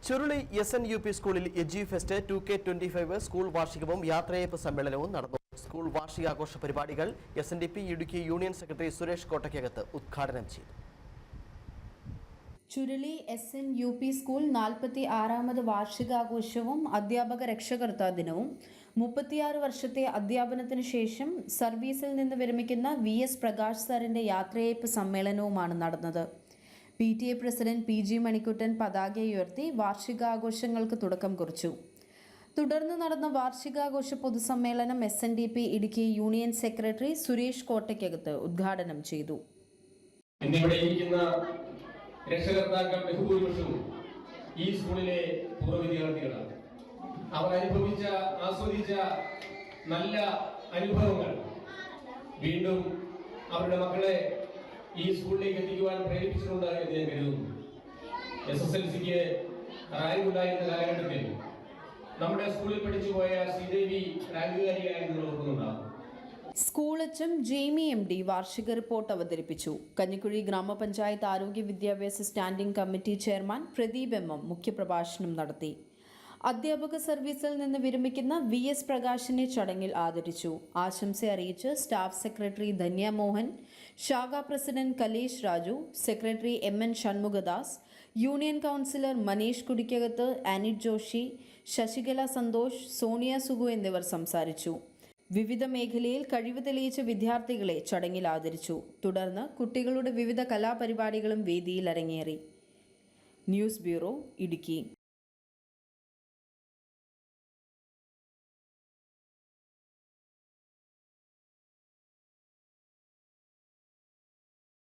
Churuli SNUP സ്കൂളിൽ എഡ്യൂഫെസ്റ്റ് 2K25 school വാർഷികവും യാത്രയയപ്പ് സമ്മേളനവും നടന്നു. സ്കൂൾ വാർഷികാഘോഷ പരിപാടികൾ SNDP Idukki union secretary Suresh Kottakkakath ഉദ്ഘാടനം ചെയ്തു. ചുരുളി SNUP സ്കൂൾ 46ാമത് വാർഷികാഘോഷവും അധ്യാപക രക്ഷകർത്താ ദിനവും 36 വർഷത്തെ അധ്യാപനത്തിന് ശേഷം സർവീസിൽ നിന്ന് വിരമിക്കുന്ന VS പ്രകാശ് സാറിന്റെ യാത്രയയപ്പ് സമ്മേളനവുമാണ് നടന്നത്. PTA പ്രസിഡന്റ് PG മണിക്കുട്ടൻ പതാക ഉയർത്തി വാർഷികാഘോഷങ്ങൾക്ക് തുടക്കം കുറിച്ചു. തുടർന്ന് നടന്ന വാർഷികാഘോഷ പൊതുസമ്മേളനം SNDP Idukki union secretary Suresh Kottakkakath ഉദ്ഘാടനം ചെയ്തു. രക്ഷകർത്താക്കൾ ബഹുഭൂരിപക്ഷവും ഈ സ്കൂളിലെ പൂർവ്വ വിദ്യാർത്ഥികളാണ്. അവർ ആസ്വദിച്ച നല്ല അനുഭവങ്ങൾ വീണ്ടും അവരുടെ മക്കളെ ഈ സ്കൂളിലേക്ക് എത്തിക്കുവാൻ പ്രേരിപ്പിച്ചിട്ടുണ്ട് എന്ന് ഞാൻ കരുതുന്നു. SSLCക്ക് റാങ്ക് ഉണ്ടായിരുന്ന കാലഘട്ടത്തിൽ നമ്മുടെ സ്കൂളിൽ പഠിച്ചു പോയ ശ്രീദേവി റാങ്കുകാരിയായിരുന്നു ഓർക്കുന്നുണ്ടാകും. സ്കൂൾ HM ജെയ്മി MD വാർഷിക റിപ്പോർട്ട് അവതരിപ്പിച്ചു. കഞ്ഞിക്കുഴി ഗ്രാമപഞ്ചായത്ത് ആരോഗ്യ വിദ്യാഭ്യാസ standing committee chairman Pradeep MM മുഖ്യപ്രഭാഷണം നടത്തി. അധ്യാപക സർവീസിൽ നിന്ന് വിരമിക്കുന്ന VS പ്രകാശിനെ ചടങ്ങിൽ ആദരിച്ചു. ആശംസ അറിയിച്ച് സ്റ്റാഫ് സെക്രട്ടറി ധന്യ മോഹൻ, ശാഖാ president Kalesh Raju, secretary MN Shanmukhadas, union councillor Manish Kudikkakath, Anit Joshi, Sasikala Santhosh, Sonia Sugu എന്നിവർ സംസാരിച്ചു. വിവിധ മേഖലയിൽ കഴിവ് തെളിയിച്ച വിദ്യാർത്ഥികളെ ചടങ്ങിൽ ആദരിച്ചു. തുടർന്ന് കുട്ടികളുടെ വിവിധ കലാപരിപാടികളും വേദിയിൽ അരങ്ങേറി. News bureau, Idukki.